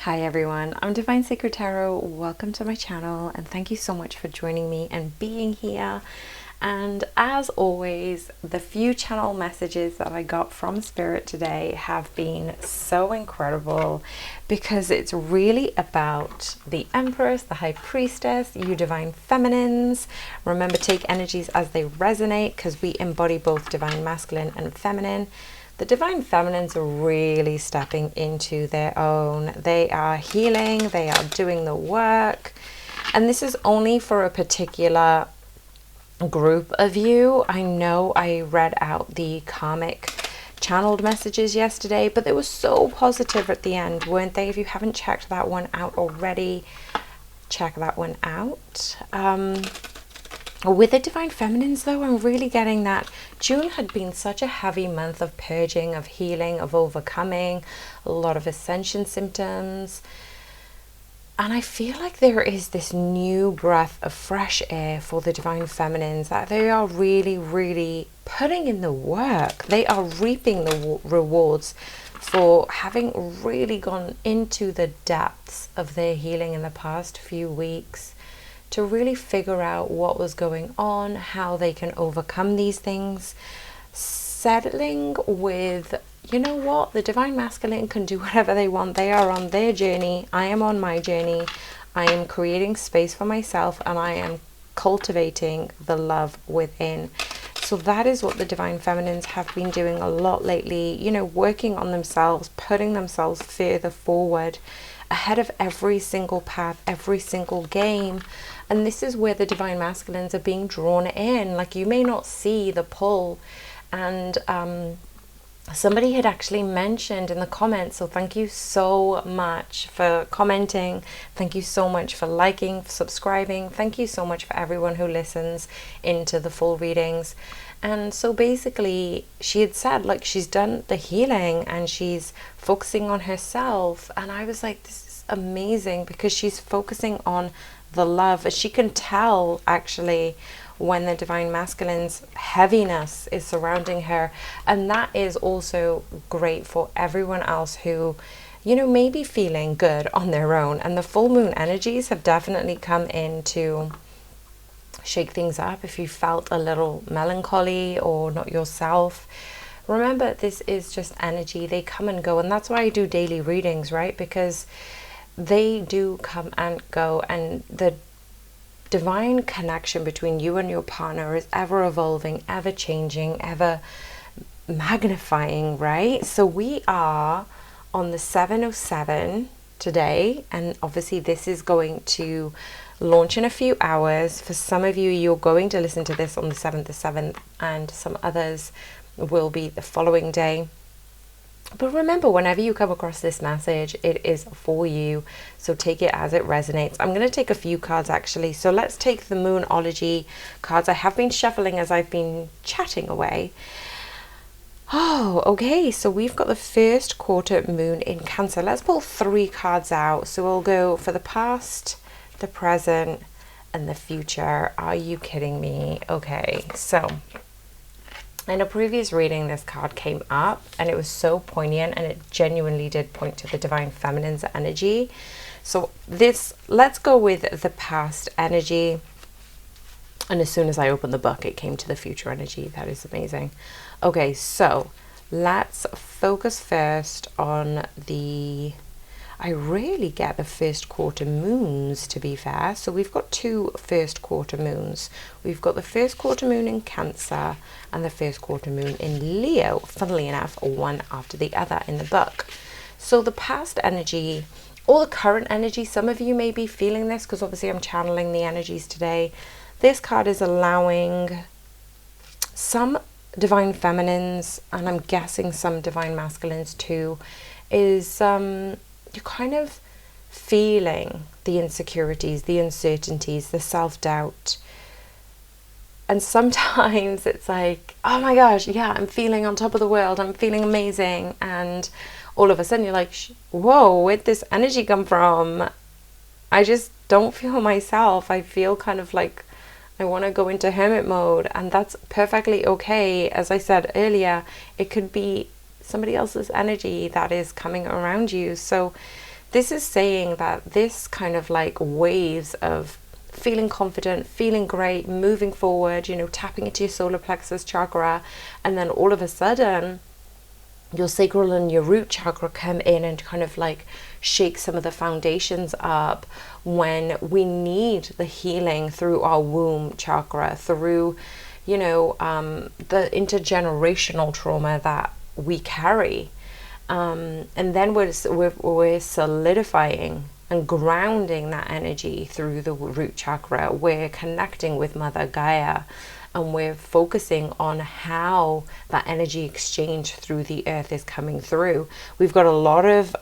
Hi everyone, I'm Divine Sacred Tarot. Welcome to my channel and thank you so much for joining me and being here. And as always, the few channel messages that I got from Spirit today have been so incredible because it's really about the Empress, the High Priestess, you Divine Feminines. Remember, take energies as they resonate because we embody both Divine Masculine and Feminine. The Divine Feminines are really stepping into their own. They are healing, they are doing the work. And this is only for a particular group of you. I know I read out the karmic channeled messages yesterday, but they were so positive at the end, weren't they? If you haven't checked that one out already, check that one out. With the Divine Feminines though, I'm really getting that June had been such a heavy month of purging, of healing, of overcoming, a lot of ascension symptoms. And I feel like there is this new breath of fresh air for the Divine Feminines, that they are really, really putting in the work. They are reaping the rewards for having really gone into the depths of their healing in the past few weeks, to really figure out what was going on, how they can overcome these things, settling with, you know what, the Divine Masculine can do whatever they want. They are on their journey. I am on my journey. I am creating space for myself and I am cultivating the love within. So that is what the Divine Feminines have been doing a lot lately, you know, working on themselves, putting themselves further forward, ahead of every single path, every single game. And this is where the Divine Masculines are being drawn in. Like, you may not see the pull. And somebody had actually mentioned in the comments, so thank you so much for commenting, thank you so much for liking, for subscribing, thank you so much for everyone who listens into the full readings. And so basically she had said, like, she's done the healing and she's focusing on herself, and I was like, this is amazing because she's focusing on the love. She can tell actually when the Divine Masculine's heaviness is surrounding her, and that is also great for everyone else who, you know, may be feeling good on their own. And the full moon energies have definitely come in to shake things up. If you felt a little melancholy or not yourself, remember, this is just energy. They come and go, and that's why I do daily readings, right? Because they do come and go, and the divine connection between you and your partner is ever evolving, ever changing, ever magnifying, right? So we are on the 707 today, and obviously this is going to launch in a few hours. For some of you, you're going to listen to this on the 7th, and some others will be the following day. But remember, whenever you come across this message, it is for you. So take it as it resonates. I'm going to take a few cards actually. So let's take the Moonology cards. I have been shuffling as I've been chatting away. Oh, okay. So we've got the first quarter moon in Cancer. Let's pull 3 cards out. So we'll go for the past, the present, and the future. Are you kidding me? Okay, so in a previous reading, this card came up and it was so poignant, and it genuinely did point to the Divine Feminine's energy. So let's go with the past energy. And as soon as I opened the book, it came to the future energy. That is amazing. Okay, so let's focus first on I rarely get the first quarter moons, to be fair. So we've got 2 first quarter moons. We've got the first quarter moon in Cancer and the first quarter moon in Leo, funnily enough, one after the other in the book. So the past energy, or the current energy, some of you may be feeling this because obviously I'm channeling the energies today. This card is allowing some Divine Feminines, and I'm guessing some Divine Masculines too, is you're kind of feeling the insecurities, the uncertainties, the self-doubt. And sometimes it's like, oh my gosh, yeah, I'm feeling on top of the world, I'm feeling amazing. And all of a sudden you're like, whoa, where'd this energy come from? I just don't feel myself. I feel kind of like I want to go into hermit mode, and that's perfectly okay. As I said earlier, it could be somebody else's energy that is coming around you. So this is saying that this kind of like waves of feeling confident, feeling great, moving forward, you know, tapping into your solar plexus chakra, and then all of a sudden your sacral and your root chakra come in and kind of like shake some of the foundations up when we need the healing through our womb chakra, through, you know, the intergenerational trauma that we carry. And then we're solidifying and grounding that energy through the root chakra. We're connecting with Mother Gaia, and we're focusing on how that energy exchange through the earth is coming through. We've got a lot of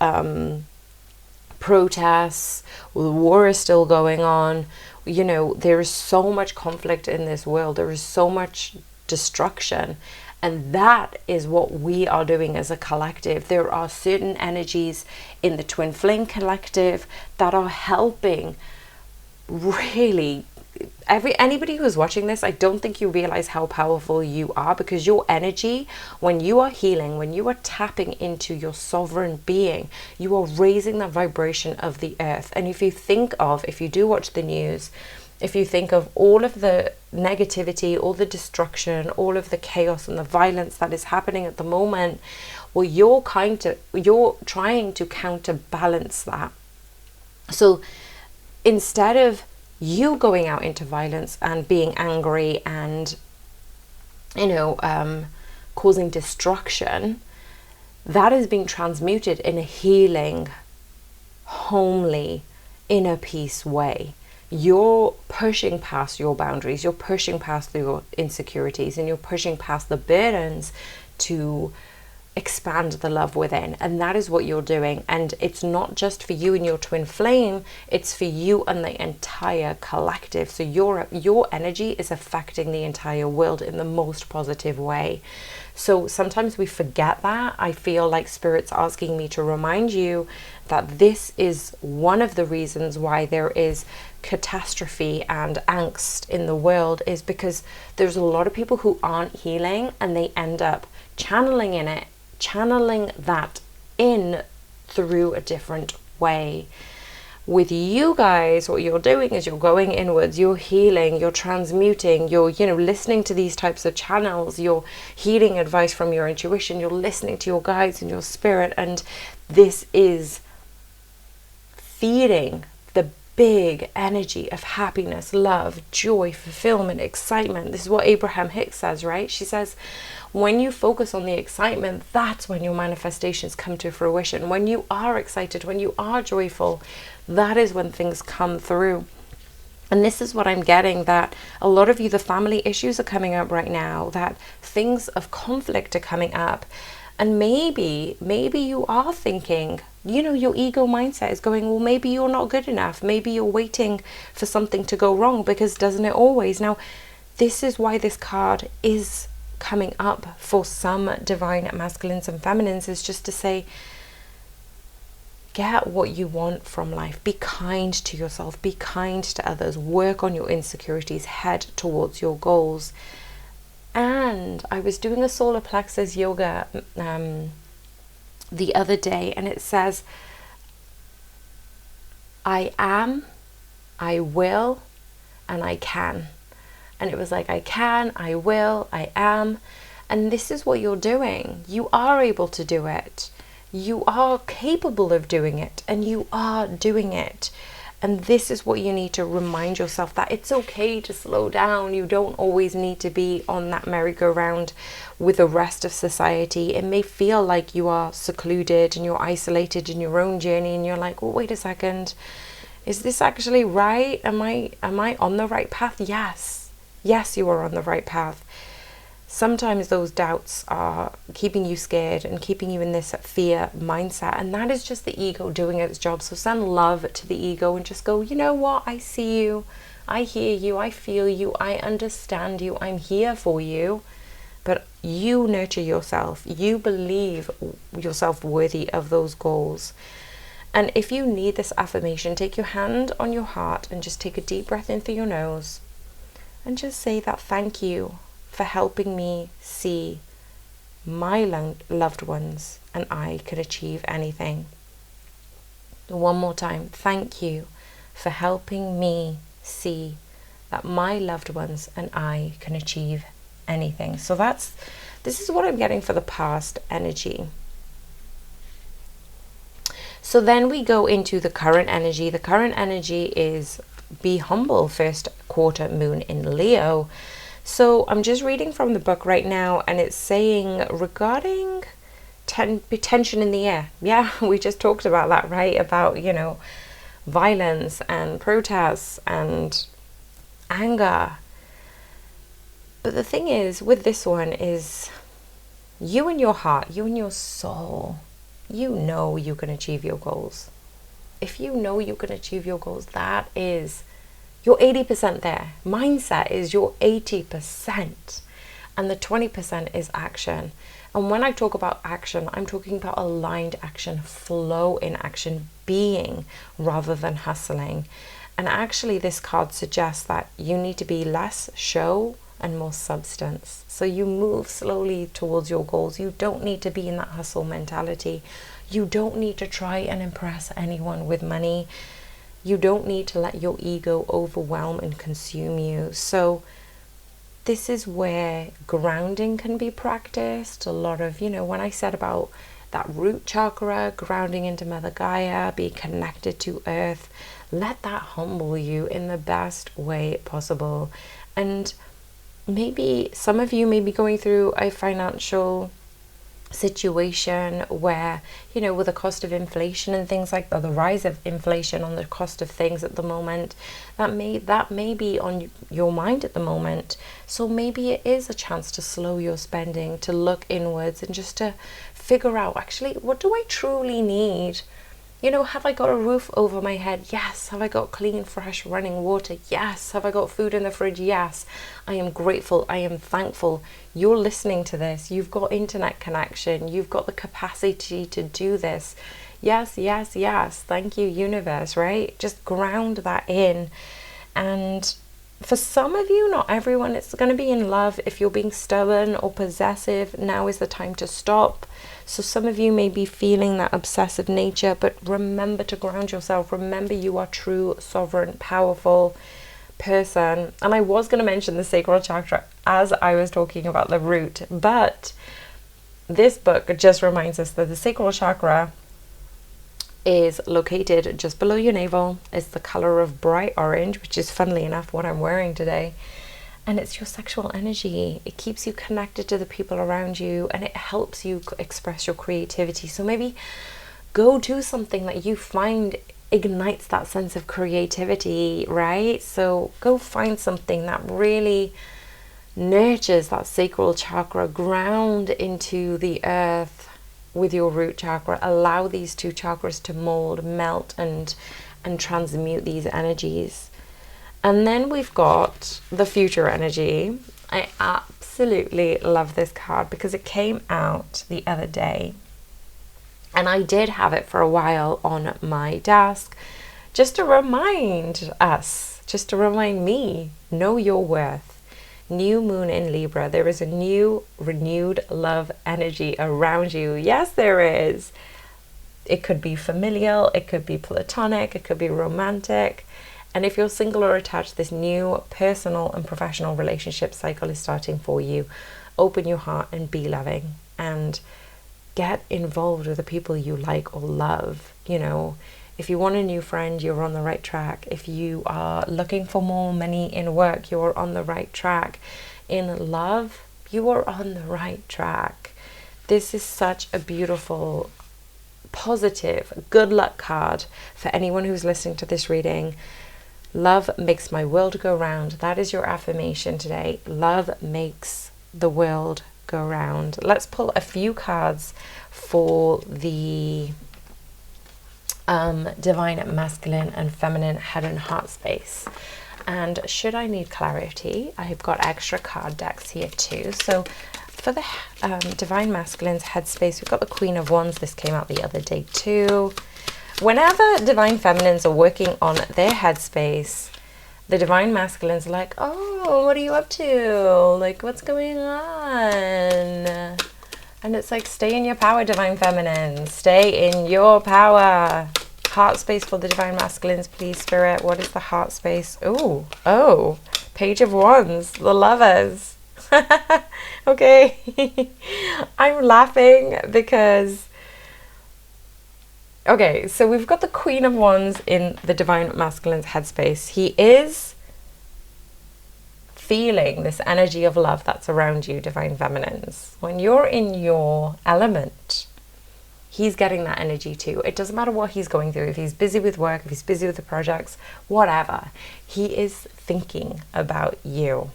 protests, the war is still going on, you know, there is so much conflict in this world, there is so much destruction, and that is what we are doing as a collective. There are certain energies in the Twin Flame Collective that are helping really anybody who's watching this. I don't think you realize how powerful you are, because your energy, when you are healing, when you are tapping into your sovereign being, you are raising the vibration of the earth. And if you do watch the news, if you think of all of the negativity, all the destruction, all of the chaos and the violence that is happening at the moment, well, you're trying to counterbalance that. So instead of you going out into violence and being angry and, you know, causing destruction, that is being transmuted in a healing, homely, inner peace way. You're pushing past your boundaries, you're pushing past your insecurities, and you're pushing past the burdens to expand the love within. And that is what you're doing. And it's not just for you and your twin flame, it's for you and the entire collective. So your energy is affecting the entire world in the most positive way. So sometimes we forget that. I feel like Spirit's asking me to remind you that this is one of the reasons why there is catastrophe and angst in the world, is because there's a lot of people who aren't healing, and they end up channeling that in through a different way. With you guys, what you're doing is you're going inwards, you're healing, you're transmuting, you're, you know, listening to these types of channels, you're healing advice from your intuition, you're listening to your guides and your spirit, and this is feeding the big energy of happiness, love, joy, fulfillment, excitement. This is what Abraham Hicks says, right? She says, when you focus on the excitement, that's when your manifestations come to fruition. When you are excited, when you are joyful, that is when things come through. And this is what I'm getting, that a lot of you, the family issues are coming up right now, that things of conflict are coming up. And maybe you are thinking, you know, your ego mindset is going, well, maybe you're not good enough. Maybe you're waiting for something to go wrong, because doesn't it always? Now, this is why this card is coming up for some divine masculines and feminines, is just to say, get what you want from life. Be kind to yourself, be kind to others, work on your insecurities, head towards your goals. And I was doing a solar plexus yoga the other day, and it says, I am, I will, and I can. And it was like, I can, I will, I am. And this is what you're doing. You are able to do it. You are capable of doing it, and you are doing it. And this is what you need to remind yourself, that it's okay to slow down. You don't always need to be on that merry-go-round with the rest of society. It may feel like you are secluded and you're isolated in your own journey, and you're like, well, wait a second, is this actually right? Am I on the right path? Yes, you are on the right path. Sometimes those doubts are keeping you scared and keeping you in this fear mindset, and that is just the ego doing its job. So send love to the ego and just go, you know what, I see you, I hear you, I feel you, I understand you, I'm here for you. But you nurture yourself, you believe yourself worthy of those goals. And if you need this affirmation, take your hand on your heart and just take a deep breath in through your nose and just say that thank you for helping me see my loved ones, and I can achieve anything. One more time. Thank you for helping me see that my loved ones and I can achieve anything. So this is what I'm getting for the past energy. So then we go into the current energy. The current energy is be humble, first quarter moon in Leo. So I'm just reading from the book right now, and it's saying regarding tension in the air. Yeah, we just talked about that, right? About, you know, violence and protests and anger. But the thing is with this one is you and your heart, you and your soul, you know you can achieve your goals. If you know you can achieve your goals, that is, you're 80% there. Mindset is your 80%. And the 20% is action. And when I talk about action, I'm talking about aligned action, flow in action, being rather than hustling. And actually this card suggests that you need to be less show and more substance. So you move slowly towards your goals. You don't need to be in that hustle mentality. You don't need to try and impress anyone with money. You don't need to let your ego overwhelm and consume you. So this is where grounding can be practiced. A lot of, you know, when I said about that root chakra, grounding into Mother Gaia, be connected to earth, let that humble you in the best way possible. And maybe some of you may be going through a financial situation where, you know, with the cost of inflation and things like that, the rise of inflation on the cost of things at the moment, that may be on your mind at the moment. So maybe it is a chance to slow your spending, to look inwards and just to figure out, actually, what do I truly need? You know, have I got a roof over my head? Yes. Have I got clean, fresh, running water? Yes. Have I got food in the fridge? Yes. I am grateful. I am thankful. You're listening to this. You've got internet connection. You've got the capacity to do this. Yes, yes, yes. Thank you, universe, right? Just ground that in. And for some of you, not everyone, it's going to be in love. If you're being stubborn or possessive, now is the time to stop. So some of you may be feeling that obsessive nature, but remember to ground yourself. Remember you are true, sovereign, powerful person. And I was going to mention the sacral chakra as I was talking about the root, but this book just reminds us that the sacral chakra is located just below your navel. It's the color of bright orange, which is funnily enough what I'm wearing today. And it's your sexual energy. It keeps you connected to the people around you, and it helps you express your creativity. So maybe go do something that you find ignites that sense of creativity, right? So go find something that really nurtures that sacral chakra. Ground into the earth with your root chakra. Allow these two chakras to mold, melt, and transmute these energies. And then we've got the future energy. I absolutely love this card because it came out the other day. And I did have it for a while on my desk just to remind us, just to remind me, know your worth. New moon in Libra. There is a new, renewed love energy around you. Yes, there is. It could be familial, it could be platonic, it could be romantic. And if you're single or attached, this new personal and professional relationship cycle is starting for you. Open your heart and be loving, and get involved with the people you like or love. You know, if you want a new friend, you're on the right track. If you are looking for more money in work, you're on the right track. In love, you are on the right track. This is such a beautiful, positive, good luck card for anyone who's listening to this reading. Love makes my world go round. That is your affirmation today. Love makes the world go round. Let's pull a few cards for the divine masculine and feminine head and heart space. And should I need clarity, I've got extra card decks here too. So for the divine masculine's headspace, we've got the Queen of Wands. This came out the other day too. Whenever divine feminines are working on their headspace, the divine masculines are like, oh, what are you up to? Like, what's going on? And it's like, stay in your power, divine feminine. Stay in your power. heart space for the divine masculines, please, Spirit? What is the heart space? Oh, Page of Wands, the Lovers. Okay. I'm laughing because, okay, so we've got the Queen of Wands in the divine masculine's headspace. He is feeling this energy of love that's around you, divine feminines. When you're in your element, he's getting that energy too. It doesn't matter what he's going through. If he's busy with work, if he's busy with the projects, whatever, he is thinking about you.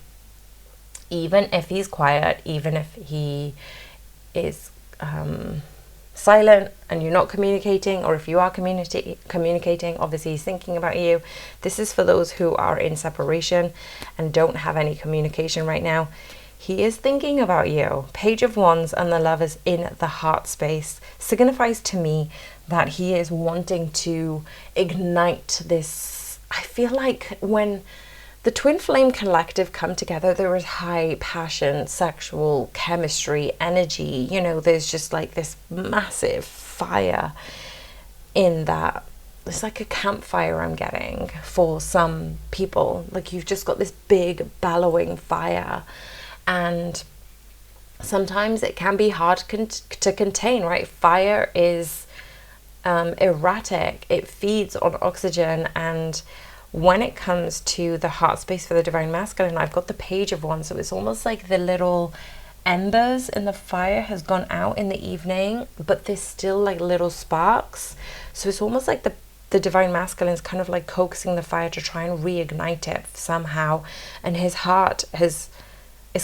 Even if he's quiet, even if he is silent and you're not communicating, or if you are communicating, obviously he's thinking about you. This is for those who are in separation and don't have any communication right now. He is thinking about you. Page of Wands and the Lovers in the heart space signifies to me that he is wanting to ignite this. I feel like when the twin flame collective come together, there is high passion, sexual chemistry, energy. You know, there's just like this massive fire in that. It's like a campfire I'm getting for some people. Like you've just got this big bellowing fire. And sometimes it can be hard to contain, right? Fire is erratic. It feeds on oxygen. And when it comes to the heart space for the divine masculine, I've got the Page of Wands. So it's almost like the little embers in the fire has gone out in the evening, but there's still like little sparks. So it's almost like the divine masculine is kind of like coaxing the fire to try and reignite it somehow. And his heart is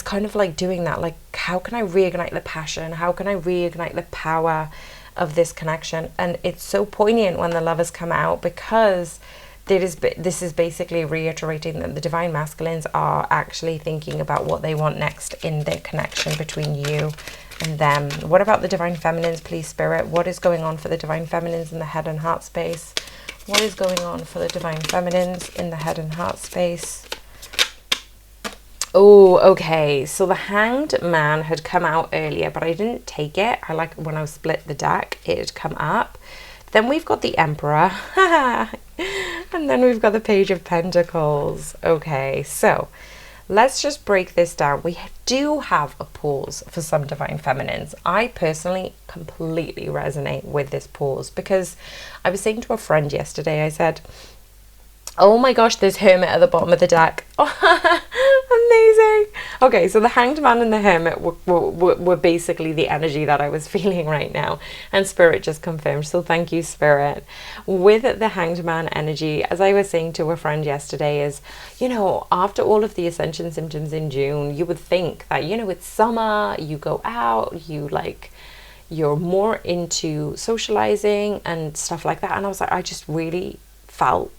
kind of like doing that. Like, how can I reignite the passion? How can I reignite the power of this connection? And it's so poignant when the Lovers come out, because this is basically reiterating that the divine masculines are actually thinking about what they want next in their connection between you and them. What about the divine feminines, please, Spirit? What is going on for the divine feminines in the head and heart space? What is going on for the divine feminines in the head and heart space? Oh, okay. So the Hanged Man had come out earlier, but I didn't take it. I like when I split the deck, it had come up. Then we've got the Emperor. And then we've got the Page of Pentacles. Okay, so let's just break this down. We do have a pause for some divine feminines. I personally completely resonate with this pause, because I was saying to a friend yesterday, I said, oh my gosh, there's Hermit at the bottom of the deck. Amazing. Okay, so the Hanged Man and the Hermit were basically the energy that I was feeling right now. And Spirit just confirmed. So thank you, Spirit. With the Hanged Man energy, as I was saying to a friend yesterday, is, you know, after all of the ascension symptoms in June, you would think that, you know, it's summer, you go out, you're more into socializing and stuff like that. And I was like, I just really felt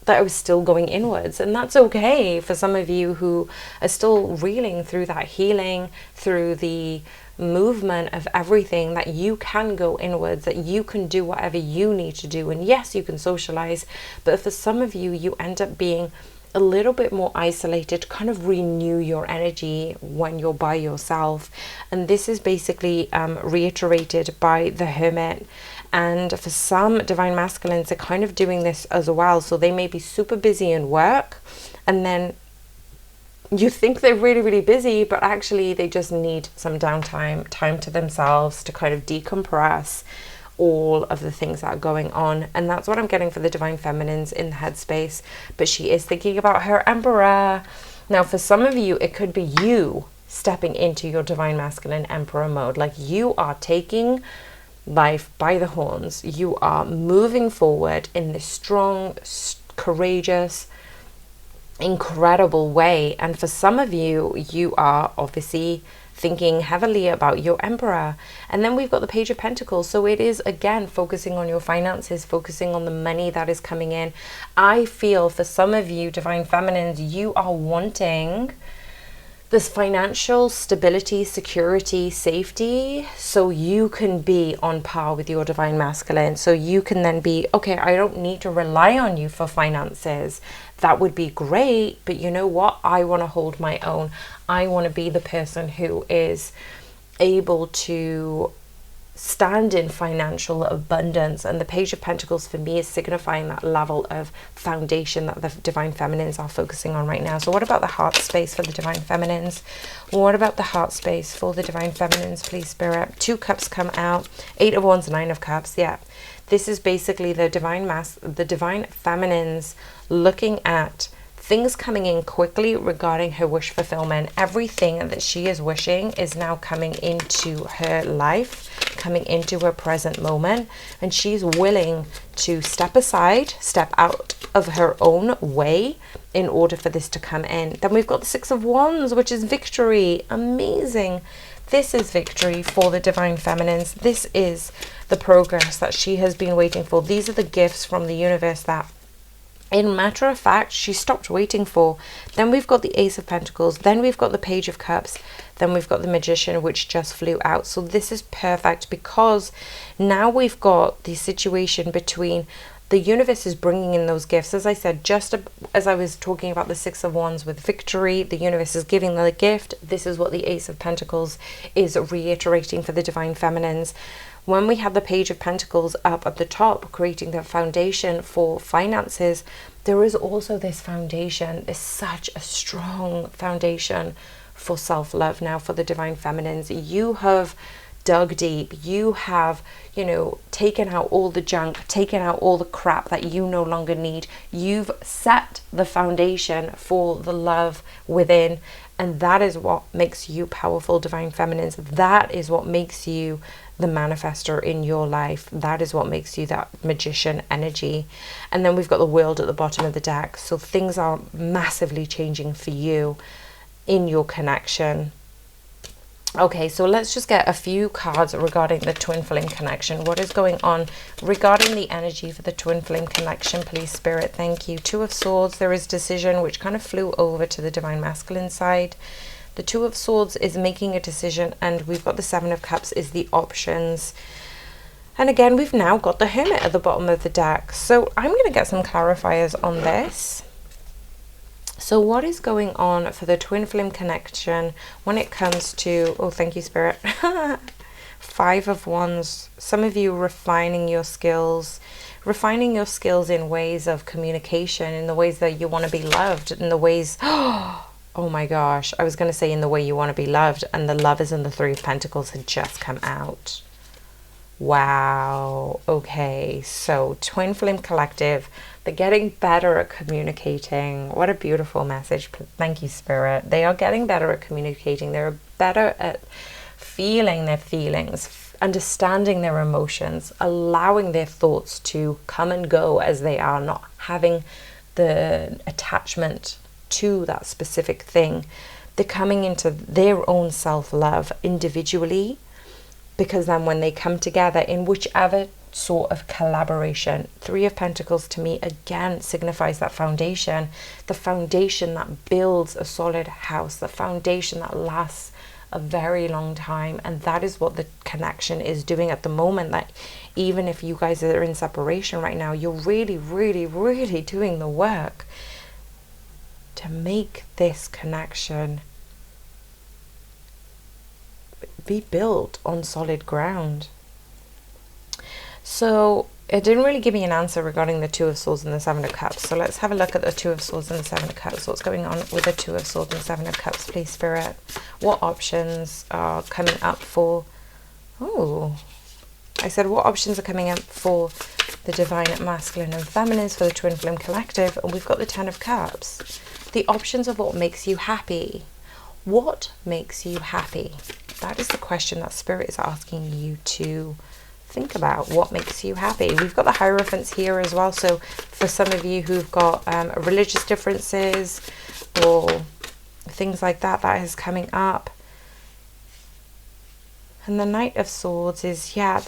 that I was still going inwards, and that's okay for some of you who are still reeling through that healing, through the movement of everything, that you can go inwards, that you can do whatever you need to do. And yes, you can socialize, but for some of you, you end up being a little bit more isolated, kind of renew your energy when you're by yourself. And this is basically reiterated by the Hermit. And for some divine masculines, they're kind of doing this as well. So they may be super busy in work, and then you think they're really, really busy, but actually they just need some downtime, time to themselves to kind of decompress all of the things that are going on. And that's what I'm getting for the divine feminines in the headspace. But she is thinking about her Emperor. Now, for some of you, it could be you stepping into your divine masculine Emperor mode. Like, you are taking life by the horns. You are moving forward in this strong, courageous, incredible way. And for some of you, you are obviously thinking heavily about your Emperor. And then we've got the Page of Pentacles. So it is, again, focusing on your finances, focusing on the money that is coming in. I feel for some of you, divine feminines, you are wanting this financial stability, security, safety, so you can be on par with your divine masculine. So you can then be, okay, I don't need to rely on you for finances. That would be great, but you know what? I want to hold my own. I want to be the person who is able to stand in financial abundance. And the Page of Pentacles for me is signifying that level of foundation that the Divine Feminines are focusing on right now. So what about the heart space for the Divine Feminines? What about the heart space for the Divine Feminines, please, Spirit? 2 cups come out, 8 of Wands, 9 of Cups. Yeah, this is basically the Divine Feminines looking at things coming in quickly regarding her wish fulfillment. Everything that she is wishing is now coming into her life, coming into her present moment, and she's willing to step aside, step out of her own way in order for this to come in. Then we've got the 6 of Wands, which is victory. Amazing. This is victory for the Divine Feminines. This is the progress that she has been waiting for. These are the gifts from the universe that, in matter of fact, she stopped waiting for. Then we've got the Ace of Pentacles. Then we've got the Page of Cups. Then we've got the Magician, which just flew out. So this is perfect because now we've got the situation between the universe is bringing in those gifts. As I said, just as I was talking about the 6 of Wands with victory, the universe is giving the gift. This is what the Ace of Pentacles is reiterating for the Divine Feminines. When we had the Page of Pentacles up at the top, creating the foundation for finances, there is also this foundation, is such a strong foundation for self-love now for the Divine Feminines. You have dug deep. You have, you know, taken out all the junk, taken out all the crap that you no longer need. You've set the foundation for the love within. And that is what makes you powerful, Divine Feminines. That is what makes you the manifester in your life. That is what makes you that magician energy. And then we've got the World at the bottom of the deck. So things are massively changing for you in your connection. Okay, so let's just get a few cards regarding the twin flame connection. What is going on regarding the energy for the twin flame connection, please, Spirit? Thank you. 2 of Swords, there is decision, which kind of flew over to the Divine Masculine side. The 2 of Swords is making a decision, and we've got the 7 of Cups is the options. And again, we've now got the Hermit at the bottom of the deck. So I'm going to get some clarifiers on this. So what is going on for the twin flame connection when it comes to, oh, thank you, Spirit. 5 of Wands. Some of you refining your skills in ways of communication, in the ways that you want to be loved, in the ways, oh my gosh, I was going to say in the way you want to be loved, and the Lovers and the 3 of Pentacles had just come out. Wow. Okay, so twin flame collective, they're getting better at communicating. What a beautiful message. Thank you, Spirit. They are getting better at communicating. They're better at feeling their feelings, understanding their emotions, allowing their thoughts to come and go as they are, not having the attachment to that specific thing. They're coming into their own self-love individually, because then when they come together in whichever sort of collaboration, 3 of Pentacles to me again signifies that foundation, the foundation that builds a solid house, the foundation that lasts a very long time. And that is what the connection is doing at the moment. That even if you guys are in separation right now, you're really, really, really doing the work to make this connection be built on solid ground. So it didn't really give me an answer regarding the 2 of Swords and the 7 of Cups. So let's have a look at the 2 of Swords and the 7 of Cups. What's going on with the 2 of Swords and 7 of Cups, please, Spirit? What options are coming up for... Oh, I said what options are coming up for the Divine Masculine and Feminines for the Twin Flame Collective? And we've got the 10 of Cups. The options of what makes you happy. What makes you happy? That is the question that Spirit is asking you to think about. What makes you happy? We've got the Hierophants here as well. So for some of you who've got religious differences or things like that, that is coming up. And the Knight of Swords is, yeah,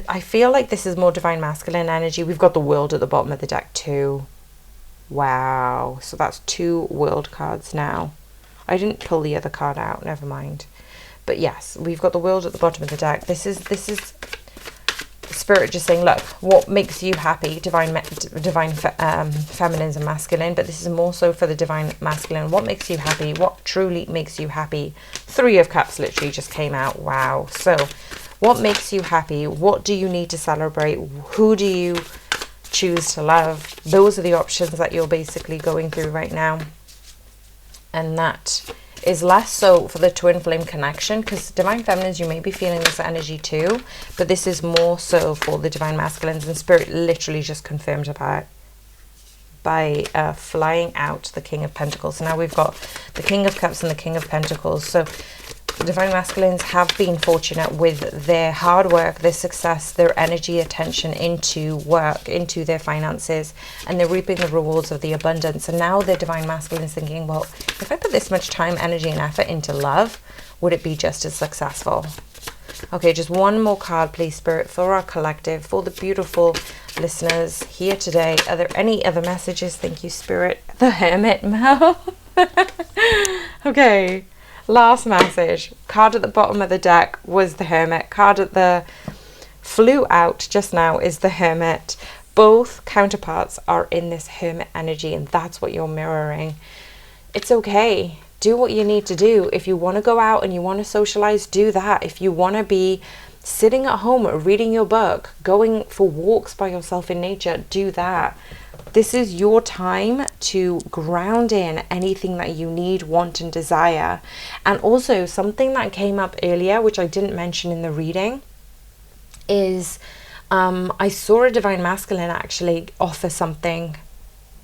I feel like this is more Divine Masculine energy. We've got the World at the bottom of the deck too. Wow. So that's 2 World cards now. I didn't pull the other card out, never mind. But yes, we've got the World at the bottom of the deck. This is Spirit just saying, look, what makes you happy? Divine feminines and masculine, but this is more so for the Divine Masculine. What makes you happy? What truly makes you happy? 3 of Cups literally just came out. Wow. So What makes you happy? What do you need to celebrate? Who do you choose to love? Those are the options that you're basically going through right now. And that is less so for the twin flame connection, because divine feminines, you may be feeling this energy too, but this is more so for the divine masculines, and spirit literally just confirmed about by flying out the King of Pentacles. So now we've got the King of Cups and the King of Pentacles. So divine masculines have been fortunate with their hard work, their success, their energy, attention into work, into their finances, and they're reaping the rewards of the abundance. And now the divine masculine is thinking, well, if I put this much time, energy, and effort into love, would it be just as successful? Okay, just one more card, please, Spirit, for our collective, for the beautiful listeners here today. Are there any other messages? Thank you, Spirit. The Hermit, Mel. Okay, last message. Card at the bottom of the deck was the Hermit. Card at the flew out just now is the Hermit. Both counterparts are in this Hermit energy, and that's what you're mirroring. It's okay. Do what you need to do. If you want to go out and you want to socialize, do that. If you want to be sitting at home reading your book, going for walks by yourself in nature, do that. This is your time to ground in anything that you need, want, and desire. And also something that came up earlier, which I didn't mention in the reading, is I saw a divine masculine actually offer something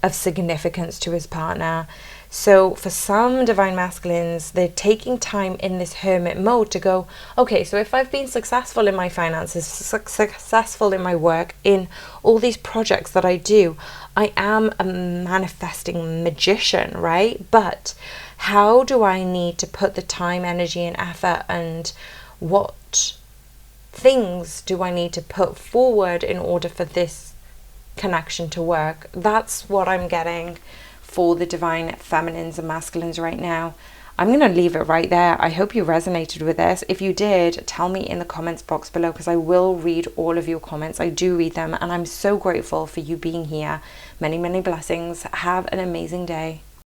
of significance to his partner. So for some divine masculines, they're taking time in this hermit mode to go, okay, so if I've been successful in my finances, successful in my work, in all these projects that I do, I am a manifesting magician, right? But how do I need to put the time, energy, and effort, and what things do I need to put forward in order for this connection to work? That's what I'm getting for the divine feminines and masculines right now. I'm going to leave it right there. I hope you resonated with this. If you did, tell me in the comments box below, because I will read all of your comments. I do read them, and I'm so grateful for you being here. Many, many blessings. Have an amazing day.